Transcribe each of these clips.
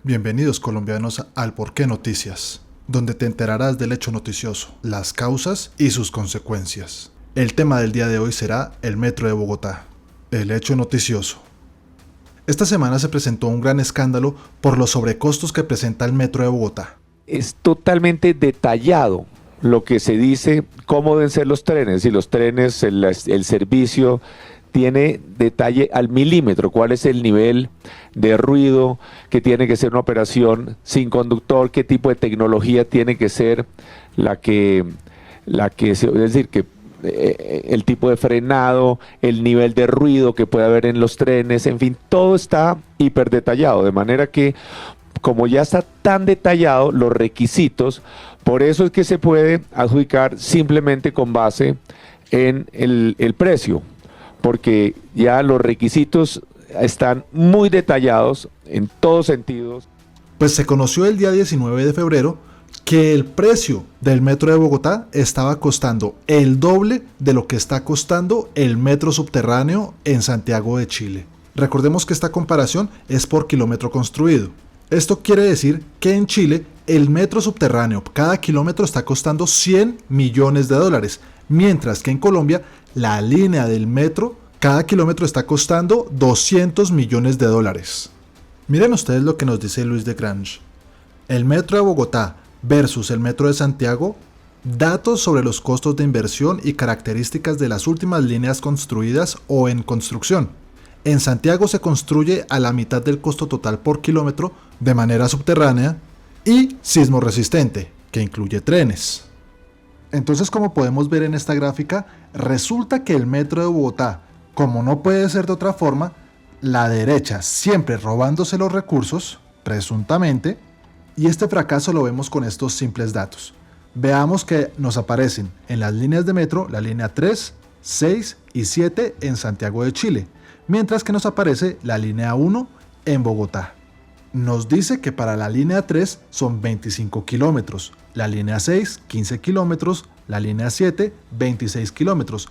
Bienvenidos colombianos al Por qué Noticias, donde te enterarás del hecho noticioso, las causas y sus consecuencias. El tema del día de hoy será el Metro de Bogotá, el hecho noticioso. Esta semana se presentó un gran escándalo por los sobrecostos que presenta el Metro de Bogotá. Es totalmente detallado lo que se dice, cómo deben ser los trenes, y los trenes, el servicio tiene detalle al milímetro, cuál es el nivel de ruido que tiene que ser una operación sin conductor, qué tipo de tecnología tiene que ser es decir, que el tipo de frenado, el nivel de ruido que puede haber en los trenes, en fin, todo está hiper detallado, de manera que como ya está tan detallado los requisitos, por eso es que se puede adjudicar simplemente con base en el precio, porque ya los requisitos están muy detallados en todos sentidos. Pues se conoció el día 19 de febrero que el precio del Metro de Bogotá estaba costando el doble de lo que está costando el metro subterráneo en Santiago de Chile. Recordemos que esta comparación es por kilómetro construido. Esto quiere decir que en Chile el metro subterráneo, cada kilómetro está costando 100 millones de dólares, mientras que en Colombia la línea del metro, cada kilómetro está costando 200 millones de dólares. Miren ustedes lo que nos dice Luis de Grange. El metro de Bogotá versus el metro de Santiago, datos sobre los costos de inversión y características de las últimas líneas construidas o en construcción. En Santiago se construye a la mitad del costo total por kilómetro de manera subterránea y sismo resistente, que incluye trenes. Entonces, como podemos ver en esta gráfica, resulta que el Metro de Bogotá, como no puede ser de otra forma, la derecha siempre robándose los recursos, presuntamente, y este fracaso lo vemos con estos simples datos. Veamos que nos aparecen en las líneas de metro la línea 3, 6 y 7 en Santiago de Chile, mientras que nos aparece la línea 1 en Bogotá. Nos dice que para la línea 3 son 25 kilómetros, la línea 6 15 kilómetros, la línea 7 26 kilómetros,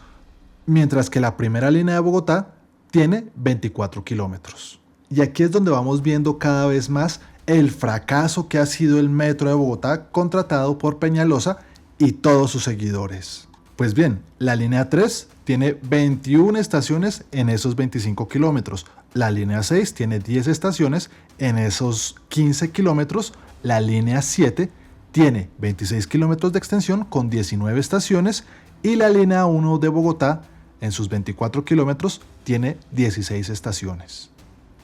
mientras que la primera línea de Bogotá tiene 24 kilómetros. Y aquí es donde vamos viendo cada vez más el fracaso que ha sido el Metro de Bogotá contratado por Peñalosa y todos sus seguidores. Pues bien, la línea 3 tiene 21 estaciones en esos 25 kilómetros, la línea 6 tiene 10 estaciones en esos 15 kilómetros, la línea 7 tiene 26 kilómetros de extensión con 19 estaciones y la línea 1 de Bogotá en sus 24 kilómetros tiene 16 estaciones.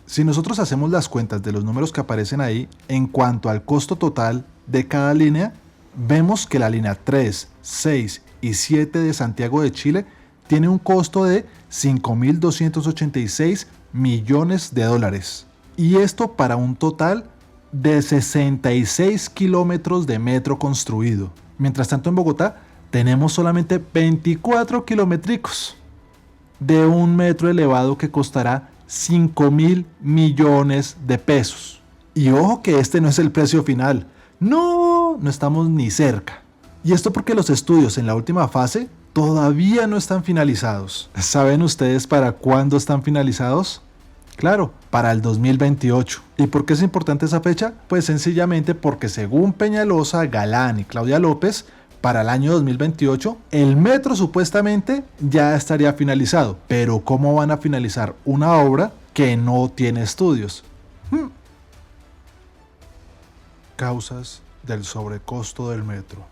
Si nosotros hacemos las cuentas de los números que aparecen ahí en cuanto al costo total de cada línea, vemos que la línea 3, 6 y 7 de Santiago de Chile tiene un costo de 5.286 millones de dólares. Y esto para un total de 66 kilómetros de metro construido. Mientras tanto en Bogotá tenemos solamente 24 kilométricos de un metro elevado que costará 5.000 millones de pesos. Y ojo que este no es el precio final. No estamos ni cerca. Y esto porque los estudios en la última fase todavía no están finalizados. ¿Saben ustedes para cuándo están finalizados? Claro, para el 2028. ¿Y por qué es importante esa fecha? Pues sencillamente porque según Peñalosa, Galán y Claudia López, para el año 2028 el metro supuestamente ya estaría finalizado. Pero ¿cómo van a finalizar una obra que no tiene estudios? Causas del sobrecosto del metro.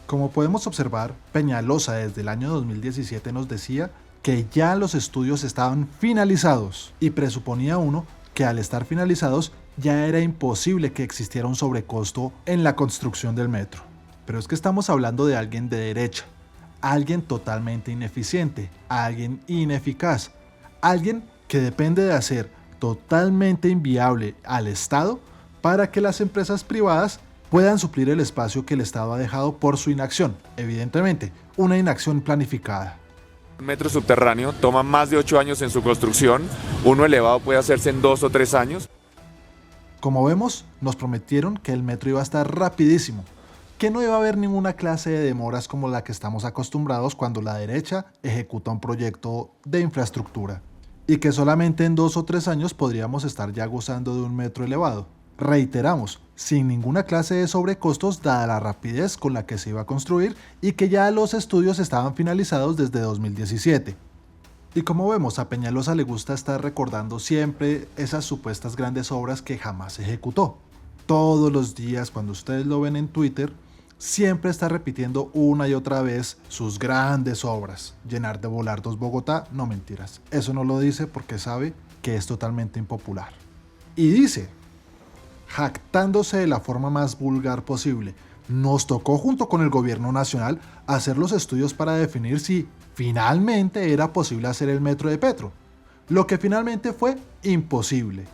Como podemos observar, Peñalosa desde el año 2017 nos decía que ya los estudios estaban finalizados y presuponía uno que al estar finalizados ya era imposible que existiera un sobrecosto en la construcción del metro. Pero es que estamos hablando de alguien de derecha, alguien totalmente ineficiente, alguien ineficaz, alguien que depende de hacer totalmente inviable al Estado para que las empresas privadas puedan suplir el espacio que el Estado ha dejado por su inacción. Evidentemente, una inacción planificada. Un metro subterráneo toma más de 8 años en su construcción, uno elevado puede hacerse en 2 o 3 años. Como vemos, nos prometieron que el metro iba a estar rapidísimo, que no iba a haber ninguna clase de demoras como la que estamos acostumbrados cuando la derecha ejecuta un proyecto de infraestructura, y que solamente en 2 o 3 años podríamos estar ya gozando de un metro elevado. Reiteramos, sin ninguna clase de sobrecostos dada la rapidez con la que se iba a construir y que ya los estudios estaban finalizados desde 2017. Y como vemos, a Peñalosa le gusta estar recordando siempre esas supuestas grandes obras que jamás ejecutó. Todos los días, cuando ustedes lo ven en Twitter, siempre está repitiendo una y otra vez sus grandes obras. Llenar de volardos Bogotá, no mentiras. Eso no lo dice porque sabe que es totalmente impopular. Y dice, jactándose de la forma más vulgar posible, nos tocó junto con el gobierno nacional hacer los estudios para definir si finalmente era posible hacer el metro de Petro. Lo que finalmente fue imposible.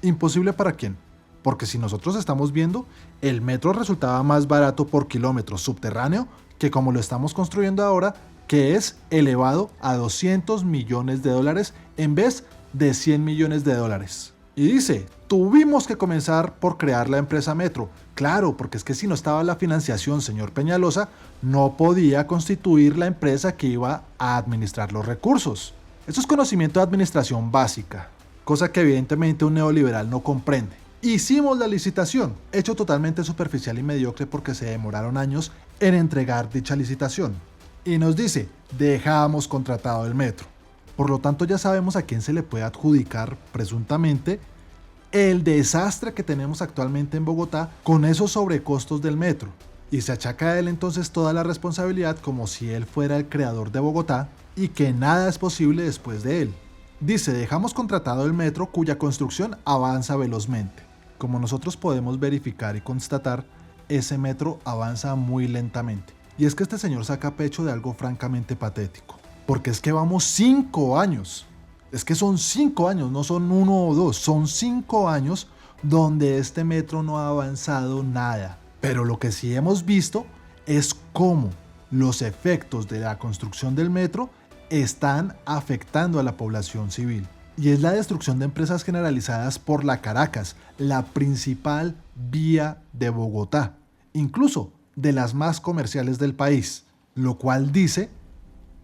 ¿Imposible para quién? Porque si nosotros estamos viendo, el metro resultaba más barato por kilómetro subterráneo que como lo estamos construyendo ahora, que es elevado a 200 millones de dólares en vez de 100 millones de dólares. Y dice, tuvimos que comenzar por crear la empresa Metro. Claro, porque es que si no estaba la financiación, señor Peñalosa, no podía constituir la empresa que iba a administrar los recursos. Eso es conocimiento de administración básica, cosa que evidentemente un neoliberal no comprende. Hicimos la licitación, hecho totalmente superficial y mediocre porque se demoraron años en entregar dicha licitación. Y nos dice, dejamos contratado el metro. Por lo tanto ya sabemos a quién se le puede adjudicar presuntamente el desastre que tenemos actualmente en Bogotá con esos sobrecostos del metro. Y se achaca a él entonces toda la responsabilidad como si él fuera el creador de Bogotá y que nada es posible después de él. Dice, dejamos contratado el metro cuya construcción avanza velozmente. Como nosotros podemos verificar y constatar, ese metro avanza muy lentamente. Y es que este señor saca pecho de algo francamente patético. Porque es que vamos 5 años. Es que son 5 años, no son 1 o 2, son 5 años donde este metro no ha avanzado nada. Pero lo que sí hemos visto es cómo los efectos de la construcción del metro están afectando a la población civil. Y es la destrucción de empresas generalizadas por la Caracas, la principal vía de Bogotá, incluso de las más comerciales del país, lo cual dice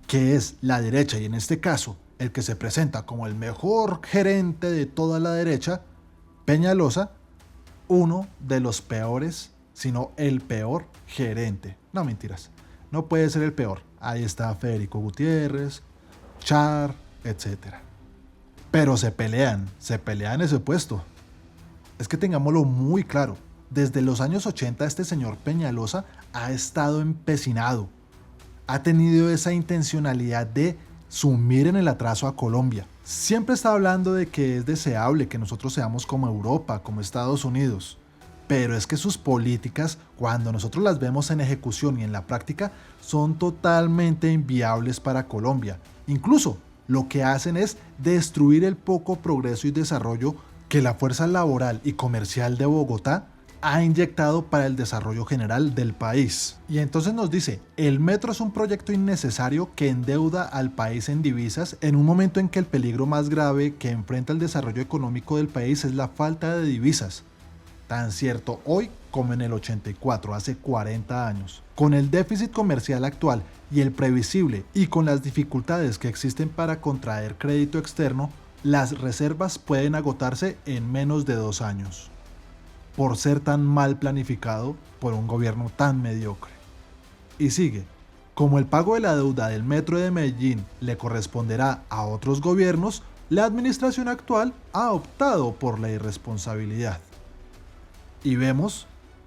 que es la derecha, y en este caso el que se presenta como el mejor gerente de toda la derecha, Peñalosa, uno de los peores, sino el peor gerente. No mentiras, no puede ser el peor. Ahí está Federico Gutiérrez, Char, etc. Pero se pelean ese puesto. Es que tengámoslo muy claro, desde los años 80 este señor Peñalosa ha estado empecinado, ha tenido esa intencionalidad de sumir en el atraso a Colombia. Siempre está hablando de que es deseable que nosotros seamos como Europa, como Estados Unidos. Pero es que sus políticas, cuando nosotros las vemos en ejecución y en la práctica, son totalmente inviables para Colombia. Incluso, lo que hacen es destruir el poco progreso y desarrollo que la fuerza laboral y comercial de Bogotá ha inyectado para el desarrollo general del país. Y entonces nos dice, el metro es un proyecto innecesario que endeuda al país en divisas en un momento en que el peligro más grave que enfrenta el desarrollo económico del país es la falta de divisas. Tan cierto hoy como en el 84, hace 40 años. Con el déficit comercial actual y el previsible y con las dificultades que existen para contraer crédito externo, las reservas pueden agotarse en menos de 2 años. Por ser tan mal planificado por un gobierno tan mediocre. Y sigue, como el pago de la deuda del metro de Medellín le corresponderá a otros gobiernos, la administración actual ha optado por la irresponsabilidad. Y vemos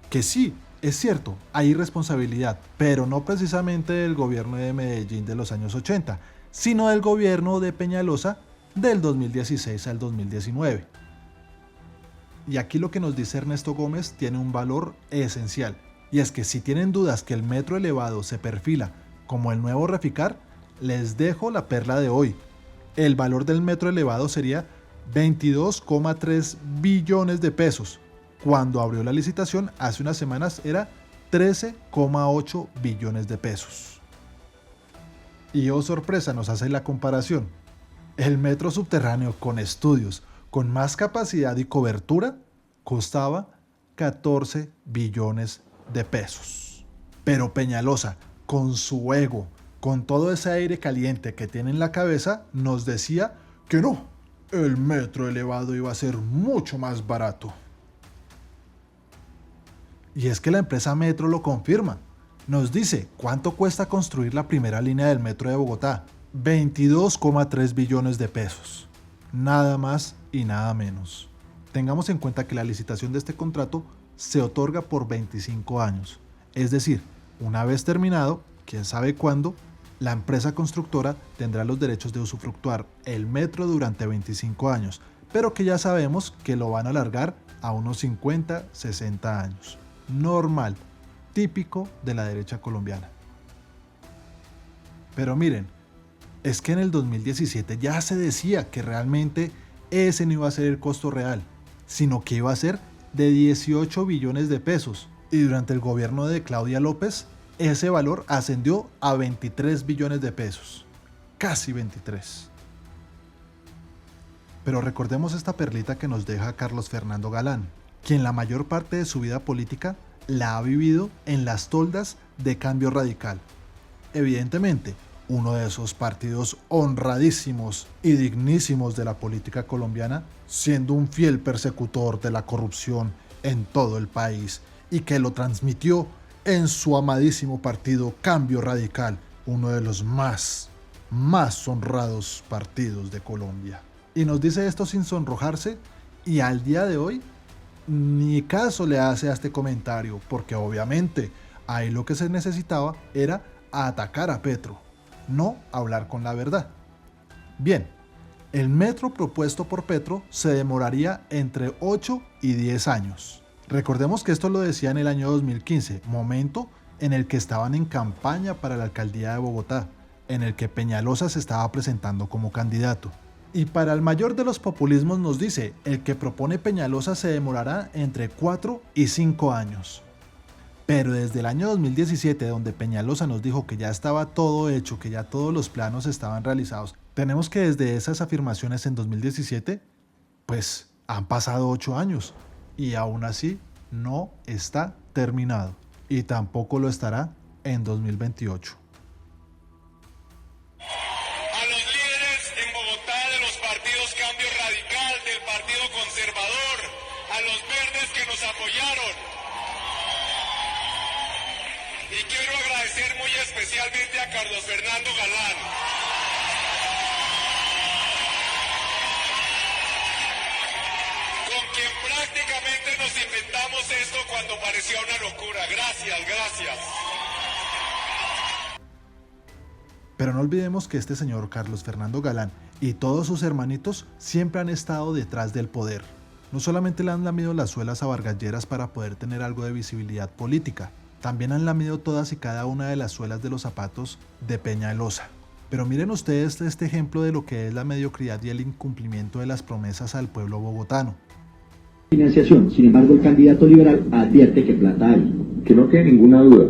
que sí, es cierto, hay irresponsabilidad, pero no precisamente del gobierno de Medellín de los años 80, sino del gobierno de Peñalosa del 2016 al 2019. Y aquí lo que nos dice Ernesto Gómez tiene un valor esencial, y es que si tienen dudas que el metro elevado se perfila como el nuevo Reficar, les dejo la perla de hoy. El valor del metro elevado sería 22,3 billones de pesos. Cuando abrió la licitación hace unas semanas era 13,8 billones de pesos. Y oh sorpresa, nos hace la comparación. El metro subterráneo con estudios, con más capacidad y cobertura, costaba 14 billones de pesos. Pero Peñalosa, con su ego, con todo ese aire caliente que tiene en la cabeza, nos decía que no, el metro elevado iba a ser mucho más barato. Y es que la empresa Metro lo confirma. Nos dice cuánto cuesta construir la primera línea del Metro de Bogotá. 22,3 billones de pesos. Nada más y nada menos. Tengamos en cuenta que la licitación de este contrato se otorga por 25 años. Es decir, una vez terminado, quién sabe cuándo, la empresa constructora tendrá los derechos de usufructuar el metro durante 25 años, pero que ya sabemos que lo van a alargar a unos 50, 60 años. Normal, típico de la derecha colombiana. Pero miren, es que en el 2017 ya se decía que realmente ese no iba a ser el costo real, sino que iba a ser de 18 billones de pesos. Y durante el gobierno de Claudia López, ese valor ascendió a 23 billones de pesos. Casi 23. Pero recordemos esta perlita que nos deja Carlos Fernando Galán, quien la mayor parte de su vida política la ha vivido en las toldas de Cambio Radical. Evidentemente, uno de esos partidos honradísimos y dignísimos de la política colombiana, siendo un fiel persecutor de la corrupción en todo el país y que lo transmitió en su amadísimo partido Cambio Radical, uno de los más honrados partidos de Colombia. Y nos dice esto sin sonrojarse y al día de hoy ni caso le hace a este comentario, porque obviamente ahí lo que se necesitaba era atacar a Petro, no hablar con la verdad. Bien, el metro propuesto por Petro se demoraría entre 8 y 10 años. Recordemos que esto lo decía en el año 2015, momento en el que estaban en campaña para la alcaldía de Bogotá, en el que Peñalosa se estaba presentando como candidato. Y para el mayor de los populismos nos dice, el que propone Peñalosa se demorará entre 4 y 5 años. Pero desde el año 2017, donde Peñalosa nos dijo que ya estaba todo hecho, que ya todos los planos estaban realizados, tenemos que desde esas afirmaciones en 2017, pues han pasado 8 años y aún así no está terminado y tampoco lo estará en 2028. A los líderes en Bogotá de los partidos Cambio Radical, del Partido Conservador, a los verdes que nos apoyaron. Y quiero agradecer muy especialmente a Carlos Fernando Galán. Con quien prácticamente nos inventamos esto cuando parecía una locura. Gracias, gracias. Pero no olvidemos que este señor Carlos Fernando Galán y todos sus hermanitos siempre han estado detrás del poder. No solamente le han lamido las suelas a Vargas Lleras para poder tener algo de visibilidad política, también han lamido todas y cada una de las suelas de los zapatos de Peñalosa. Pero miren ustedes este ejemplo de lo que es la mediocridad y el incumplimiento de las promesas al pueblo bogotano. Financiación. Sin embargo, el candidato liberal advierte que plata hay. Que no quede ninguna duda,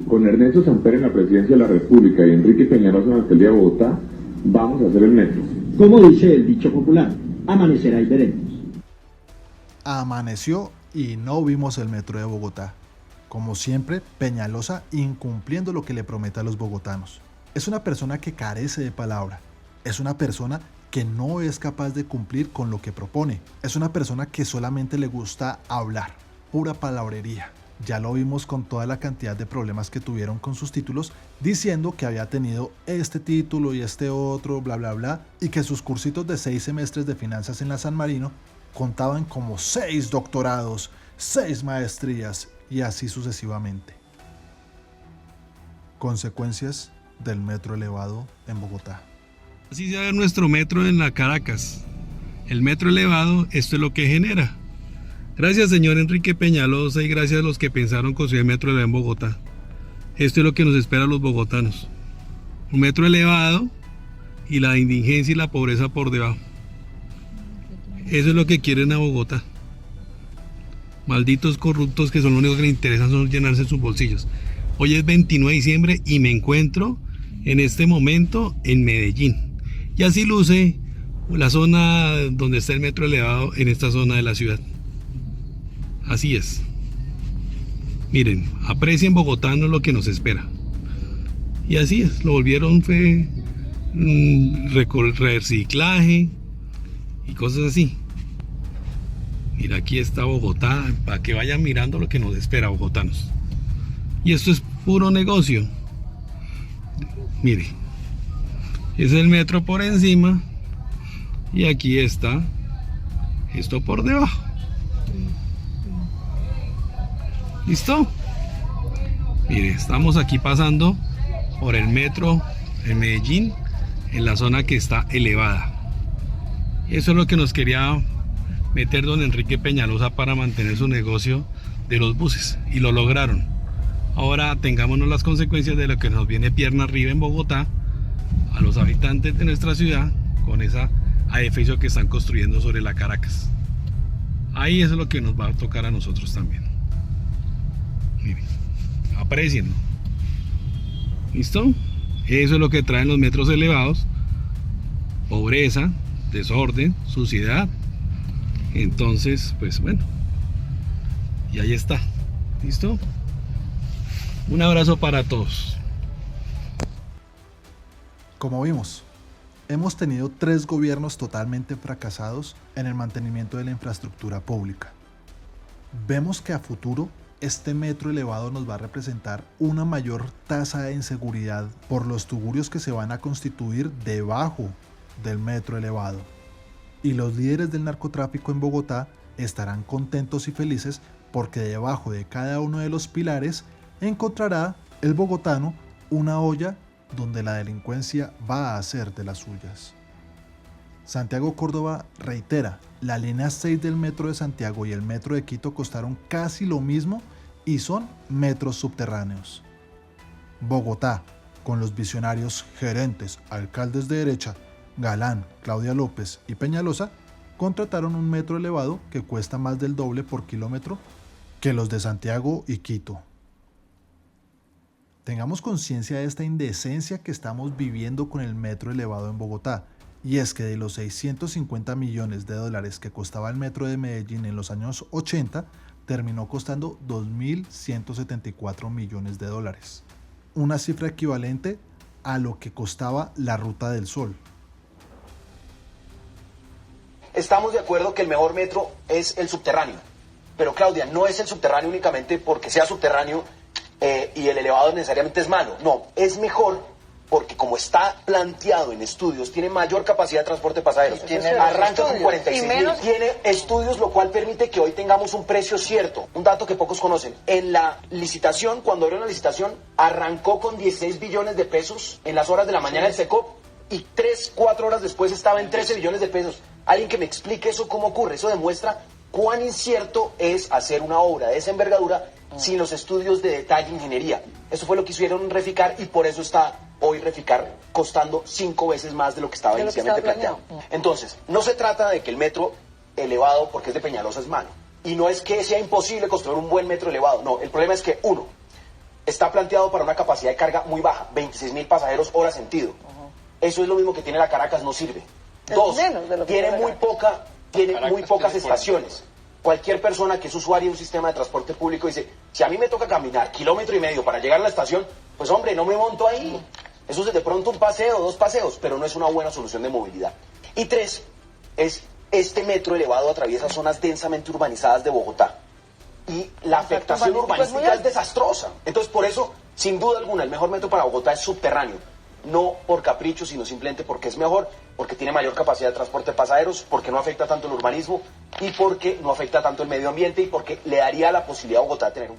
con Ernesto Samper en la presidencia de la República y Enrique Peñalosa en la alcaldía de Bogotá, vamos a hacer el metro. Como dice el dicho popular, amanecerá y veremos. Amaneció y no vimos el metro de Bogotá. Como siempre, Peñalosa incumpliendo lo que le promete a los bogotanos. Es una persona que carece de palabra. Es una persona que no es capaz de cumplir con lo que propone. Es una persona que solamente le gusta hablar, pura palabrería. Ya lo vimos con toda la cantidad de problemas que tuvieron con sus títulos, diciendo que había tenido este título y este otro, bla bla bla, y que sus cursitos de 6 semestres de finanzas en la San Marino contaban como 6 doctorados, 6 maestrías y así sucesivamente. Consecuencias del metro elevado en Bogotá. Así se ve nuestro metro en la Caracas. El metro elevado, esto es lo que genera. Gracias, señor Enrique Peñalosa, y gracias a los que pensaron construir el metro elevado en Bogotá. Esto es lo que nos espera a los bogotanos. Un metro elevado y la indigencia y la pobreza por debajo. Eso es lo que quieren a Bogotá. Malditos corruptos que son lo único que les interesan son llenarse sus bolsillos. Hoy es 29 de diciembre y me encuentro en este momento en Medellín. Y así luce la zona donde está el metro elevado en esta zona de la ciudad. Así es. Miren, aprecien bogotanos lo que nos espera. Y así es, lo volvieron fue reciclaje y cosas así. Mira, aquí está Bogotá, para que vayan mirando lo que nos espera, bogotanos. Y esto es puro negocio. Mire, es el metro por encima y aquí está esto por debajo. ¿Listo? Mire, estamos aquí pasando por el metro en Medellín, en la zona que está elevada. Eso es lo que nos quería meter don Enrique Peñalosa para mantener su negocio de los buses, y lo lograron. Ahora tengámonos las consecuencias de lo que nos viene pierna arriba en Bogotá a los habitantes de nuestra ciudad con esa edificio que están construyendo sobre la Caracas. Ahí es lo que nos va a tocar a nosotros también. Miren, aprecienlo. ¿Listo? Eso es lo que traen los metros elevados: pobreza, desorden, suciedad. Entonces, pues bueno, y ahí está. ¿Listo? Un abrazo para todos. Como vimos, hemos tenido 3 gobiernos totalmente fracasados en el mantenimiento de la infraestructura pública. Vemos que a futuro este metro elevado nos va a representar una mayor tasa de inseguridad por los tugurios que se van a constituir debajo del metro elevado. Y los líderes del narcotráfico en Bogotá estarán contentos y felices porque debajo de cada uno de los pilares encontrará el bogotano una olla donde la delincuencia va a hacer de las suyas. Santiago Córdoba reitera, la línea 6 del metro de Santiago y el metro de Quito costaron casi lo mismo y son metros subterráneos. Bogotá, con los visionarios gerentes, alcaldes de derecha, Galán, Claudia López y Peñalosa, contrataron un metro elevado que cuesta más del doble por kilómetro que los de Santiago y Quito. Tengamos conciencia de esta indecencia que estamos viviendo con el metro elevado en Bogotá, y es que de los 650 millones de dólares que costaba el metro de Medellín en los años 80, terminó costando 2.174 millones de dólares, una cifra equivalente a lo que costaba la Ruta del Sol. Estamos de acuerdo que el mejor metro es el subterráneo, pero Claudia, no es el subterráneo únicamente porque sea subterráneo y el elevado necesariamente es malo. No, es mejor porque como está planteado en estudios, tiene mayor capacidad de transporte de pasajeros. Arranca con 46.000. Tiene estudios, lo cual permite que hoy tengamos un precio cierto. Un dato que pocos conocen. En la licitación, cuando abrió la licitación, arrancó con 16 billones de pesos en las horas de la mañana del SECOP y 3-4 horas después estaba en 13 billones de pesos. Alguien que me explique eso, cómo ocurre. Eso demuestra cuán incierto es hacer una obra de esa envergadura sin los estudios de detalle de ingeniería. Eso fue lo que hicieron Reficar y por eso está hoy Reficar costando 5 veces más de lo que estaba inicialmente planteado. Entonces, no se trata de que el metro elevado, porque es de Peñalosa, es malo. Y no es que sea imposible construir un buen metro elevado. No, el problema es que, uno, está planteado para una capacidad de carga muy baja, 26.000 pasajeros hora sentido. Eso es lo mismo que tiene la Caracas, no sirve. Dos, tiene muy pocas estaciones. Cualquier persona que es usuario de un sistema de transporte público dice, si a mí me toca caminar 1,5 kilómetros para llegar a la estación, pues hombre, no me monto ahí. Eso es de pronto un paseo, 2 paseos, pero no es una buena solución de movilidad. Y 3, es este metro elevado atraviesa zonas densamente urbanizadas de Bogotá. Y la afectación urbanística es desastrosa. Entonces, por eso, sin duda alguna, el mejor metro para Bogotá es subterráneo. No por capricho, sino simplemente porque es mejor, porque tiene mayor capacidad de transporte de pasajeros, porque no afecta tanto el urbanismo y porque no afecta tanto el medio ambiente y porque le daría la posibilidad a Bogotá de tener un...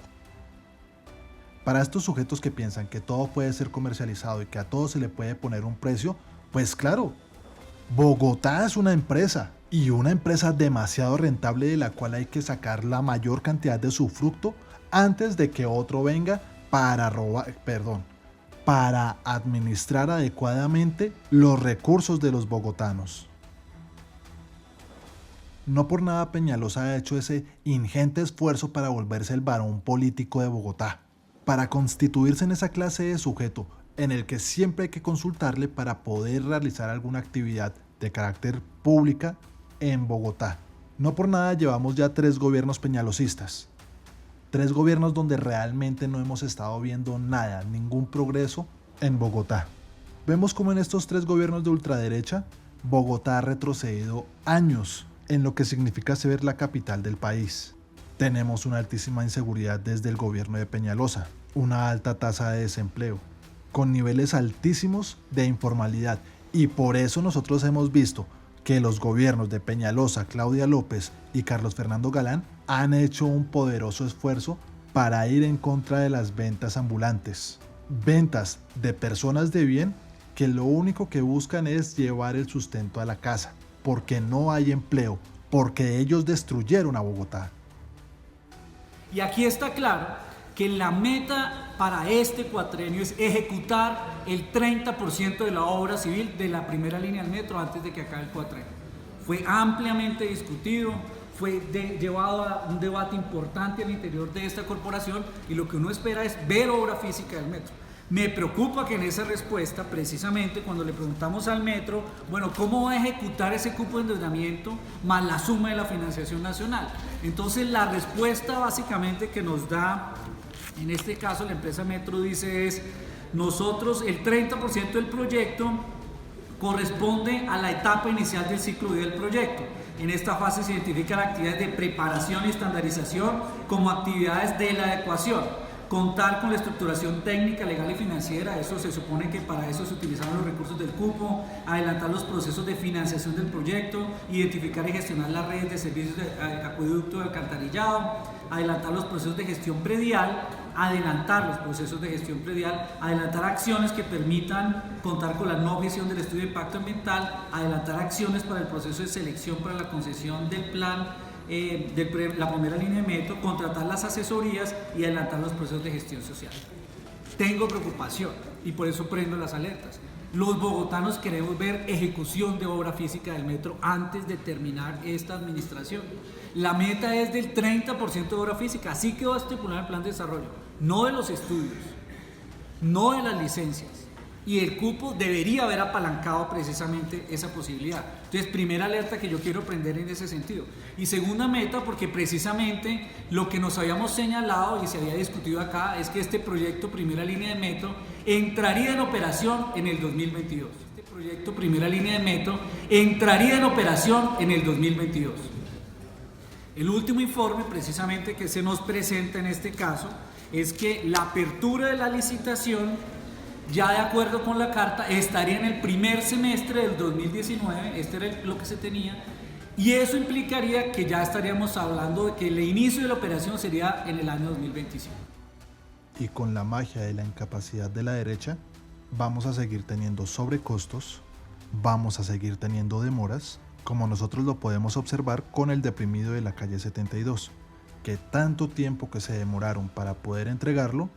Para estos sujetos que piensan que todo puede ser comercializado y que a todo se le puede poner un precio, pues claro, Bogotá es una empresa y una empresa demasiado rentable de la cual hay que sacar la mayor cantidad de su fruto antes de que otro venga para administrar adecuadamente los recursos de los bogotanos. No por nada Peñalosa ha hecho ese ingente esfuerzo para volverse el varón político de Bogotá, para constituirse en esa clase de sujeto en el que siempre hay que consultarle para poder realizar alguna actividad de carácter pública en Bogotá. No por nada llevamos ya 3 gobiernos peñalosistas. 3 gobiernos donde realmente no hemos estado viendo nada, ningún progreso en Bogotá. Vemos como en estos 3 gobiernos de ultraderecha, Bogotá ha retrocedido años en lo que significa ser la capital del país. Tenemos una altísima inseguridad desde el gobierno de Peñalosa, una alta tasa de desempleo, con niveles altísimos de informalidad, y por eso nosotros hemos visto que los gobiernos de Peñalosa, Claudia López y Carlos Fernando Galán han hecho un poderoso esfuerzo para ir en contra de las ventas ambulantes. Ventas de personas de bien que lo único que buscan es llevar el sustento a la casa, porque no hay empleo, porque ellos destruyeron a Bogotá. Y aquí está claro que la meta para este cuatrenio es ejecutar el 30% de la obra civil de la primera línea del metro antes de que acabe el cuatrenio. Fue ampliamente discutido, fue llevado a un debate importante al interior de esta corporación, y lo que uno espera es ver obra física del metro. Me preocupa que en esa respuesta, precisamente cuando le preguntamos al metro, bueno, ¿cómo va a ejecutar ese cupo de endeudamiento más la suma de la financiación nacional? Entonces la respuesta básicamente que nos da, en este caso la empresa Metro, dice es: nosotros el 30% del proyecto corresponde a la etapa inicial del ciclo de vida del proyecto. En esta fase se identifican actividades de preparación y estandarización como actividades de la adecuación. Contar con la estructuración técnica, legal y financiera, eso se supone que para eso se utilizaron los recursos del cupo, adelantar los procesos de financiación del proyecto, identificar y gestionar las redes de servicios de acueducto y alcantarillado, adelantar los procesos de gestión predial, adelantar acciones que permitan contar con la no objeción del estudio de impacto ambiental, adelantar acciones para el proceso de selección para la concesión del plan de la primera línea de metro, contratar las asesorías y adelantar los procesos de gestión social. Tengo preocupación y por eso prendo las alertas. Los bogotanos queremos ver ejecución de obra física del metro antes de terminar esta administración. La meta es del 30% de obra física, así quedó estipulado en el plan de desarrollo, no de los estudios, no de las licencias. Y el cupo debería haber apalancado precisamente esa posibilidad. Entonces, primera alerta que yo quiero prender en ese sentido. Y segunda meta, porque precisamente lo que nos habíamos señalado y se había discutido acá es que este proyecto primera línea de metro entraría en operación en el 2022. El último informe precisamente que se nos presenta en este caso es que la apertura de la licitación, ya de acuerdo con la carta, estaría en el primer semestre del 2019, este era lo que se tenía, y eso implicaría que ya estaríamos hablando de que el inicio de la operación sería en el año 2025. Y con la magia de la incapacidad de la derecha, vamos a seguir teniendo sobrecostos, vamos a seguir teniendo demoras, como nosotros lo podemos observar con el deprimido de la calle 72, que tanto tiempo que se demoraron para poder entregarlo,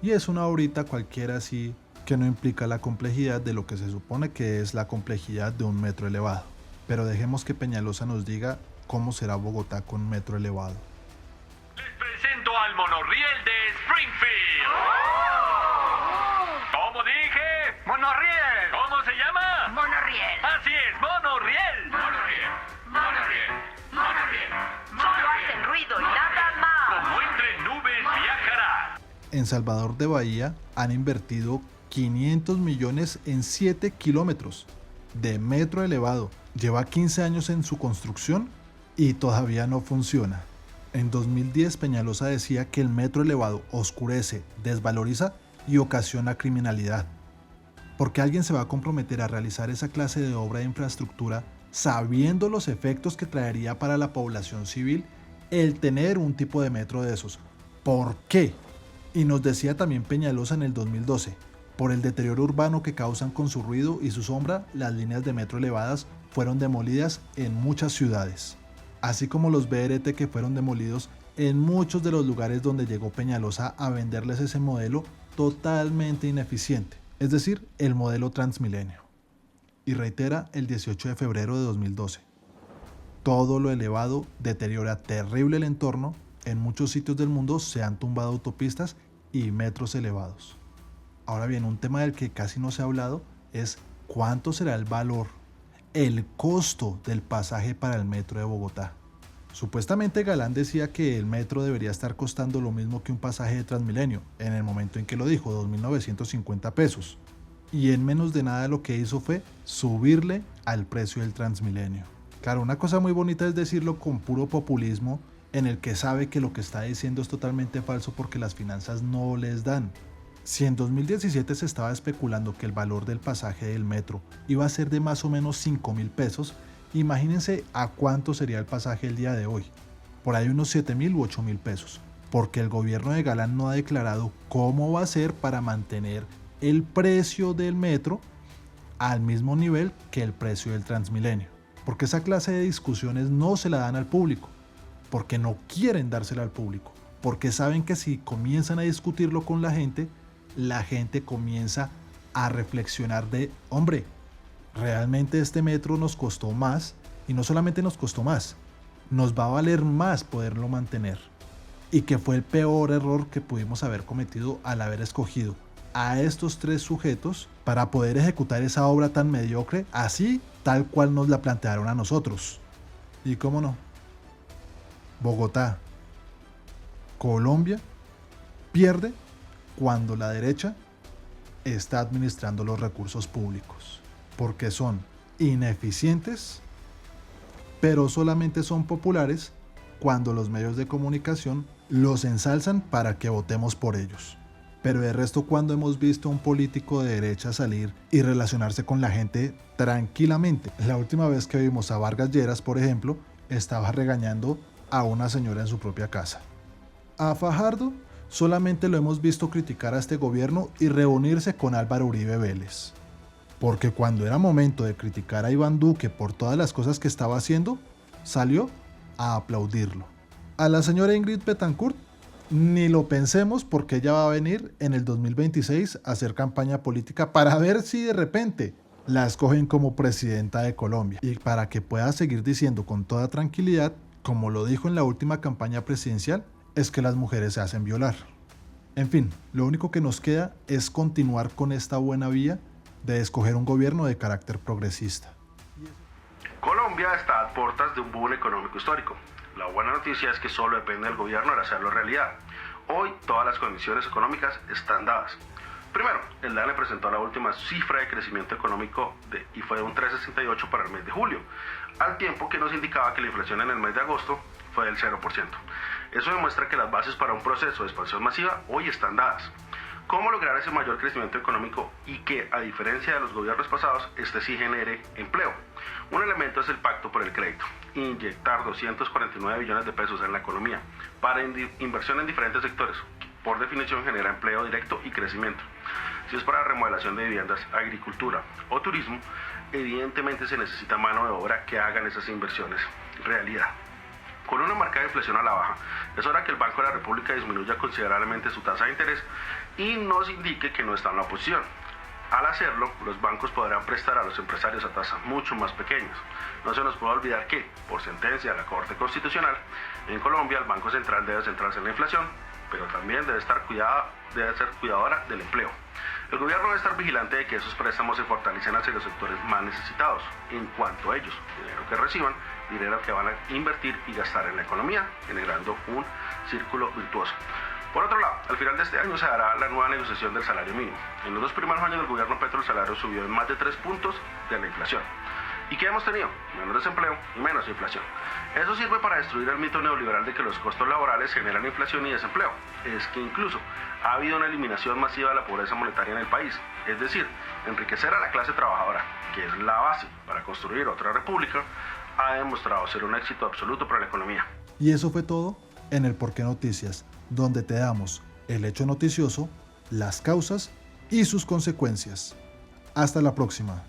y es una obrita cualquiera así que no implica la complejidad de lo que se supone que es la complejidad de un metro elevado. Pero dejemos que Peñalosa nos diga cómo será Bogotá con metro elevado. Les presento al monorriel de Springfield. ¿Cómo dije? ¡Monorriel! ¿Cómo se llama? ¡Monorriel! Así es, monorriel. Solo hacen ruido y nada más. Como entre nubes viajará. En Salvador de Bahía han invertido 500 millones en 7 kilómetros de metro elevado. Lleva 15 años en su construcción y todavía no funciona. En 2010 Peñalosa decía que el metro elevado oscurece, desvaloriza y ocasiona criminalidad. ¿Por qué alguien se va a comprometer a realizar esa clase de obra de infraestructura sabiendo los efectos que traería para la población civil el tener un tipo de metro de esos? ¿Por qué? Y nos decía también Peñalosa en el 2012, por el deterioro urbano que causan con su ruido y su sombra, las líneas de metro elevadas fueron demolidas en muchas ciudades, así como los BRT que fueron demolidos en muchos de los lugares donde llegó Peñalosa a venderles ese modelo totalmente ineficiente, es decir, el modelo Transmilenio. Y reitera el 18 de febrero de 2012. Todo lo elevado deteriora terrible el entorno. En muchos sitios del mundo se han tumbado autopistas y metros elevados. Ahora bien, un tema del que casi no se ha hablado es cuánto será el valor, el costo del pasaje para el metro de Bogotá. Supuestamente Galán decía que el metro debería estar costando lo mismo que un pasaje de Transmilenio, en el momento en que lo dijo, 2.950 pesos. Y en menos de nada lo que hizo fue subirle al precio del Transmilenio. Claro, una cosa muy bonita es decirlo con puro populismo, en el que sabe que lo que está diciendo es totalmente falso porque las finanzas no les dan. Si en 2017 se estaba especulando que el valor del pasaje del metro iba a ser de más o menos 5.000 pesos, imagínense a cuánto sería el pasaje el día de hoy. Por ahí unos 7.000 u 8.000 pesos, porque el gobierno de Galán no ha declarado cómo va a ser para mantener el precio del metro al mismo nivel que el precio del Transmilenio. Porque esa clase de discusiones no se la dan al público, porque no quieren dársela al público, porque saben que si comienzan a discutirlo con la gente comienza a reflexionar de, hombre, realmente este metro nos costó más, y no solamente nos costó más, nos va a valer más poderlo mantener, y que fue el peor error que pudimos haber cometido al haber escogido a estos tres sujetos para poder ejecutar esa obra tan mediocre, así tal cual nos la plantearon a nosotros. Y cómo no, Bogotá, Colombia, pierde cuando la derecha está administrando los recursos públicos, porque son ineficientes, pero solamente son populares cuando los medios de comunicación los ensalzan para que votemos por ellos. Pero de resto, cuando hemos visto a un político de derecha salir y relacionarse con la gente tranquilamente. La última vez que vimos a Vargas Lleras, por ejemplo, estaba regañando a una señora en su propia casa. A Fajardo solamente lo hemos visto criticar a este gobierno y reunirse con Álvaro Uribe Vélez. Porque cuando era momento de criticar a Iván Duque por todas las cosas que estaba haciendo, salió a aplaudirlo. A la señora Ingrid Betancourt ni lo pensemos, porque ella va a venir en el 2026 a hacer campaña política para ver si de repente la escogen como presidenta de Colombia, y para que pueda seguir diciendo con toda tranquilidad, como lo dijo en la última campaña presidencial, es que las mujeres se hacen violar. En fin, lo único que nos queda es continuar con esta buena vía de escoger un gobierno de carácter progresista. Colombia está a puertas de un boom económico histórico. La buena noticia es que solo depende del gobierno de hacerlo realidad. Hoy todas las condiciones económicas están dadas. Primero, el DANE presentó la última cifra de crecimiento económico y fue de un 3,68 para el mes de julio, al tiempo que nos indicaba que la inflación en el mes de agosto fue del 0%. Eso demuestra que las bases para un proceso de expansión masiva hoy están dadas. ¿Cómo lograr ese mayor crecimiento económico y que, a diferencia de los gobiernos pasados, este sí genere empleo? Un elemento es el pacto por el crédito, inyectar 249 billones de pesos en la economía para inversión en diferentes sectores. Por definición genera empleo directo y crecimiento. Si es para remodelación de viviendas, agricultura o turismo, evidentemente se necesita mano de obra que hagan esas inversiones realidad. Con una marcada inflación a la baja, es hora que el Banco de la República disminuya considerablemente su tasa de interés y nos indique que no está en la oposición. Al hacerlo, los bancos podrán prestar a los empresarios a tasas mucho más pequeñas. No se nos puede olvidar que, por sentencia de la Corte Constitucional, en Colombia el Banco Central debe centrarse en la inflación, pero también debe ser cuidadora del empleo. El gobierno debe estar vigilante de que esos préstamos se fortalecen hacia los sectores más necesitados. En cuanto a ellos, dinero que reciban, dinero que van a invertir y gastar en la economía, generando un círculo virtuoso. Por otro lado, al final de este año se dará la nueva negociación del salario mínimo. En los 2 primeros años del gobierno Petro el salario subió en más de 3 puntos de la inflación. ¿Y qué hemos tenido? Menos desempleo y menos inflación. Eso sirve para destruir el mito neoliberal de que los costos laborales generan inflación y desempleo. Es que incluso ha habido una eliminación masiva de la pobreza monetaria en el país. Es decir, enriquecer a la clase trabajadora, que es la base para construir otra república, ha demostrado ser un éxito absoluto para la economía. Y eso fue todo en el Por qué Noticias, donde te damos el hecho noticioso, las causas y sus consecuencias. Hasta la próxima.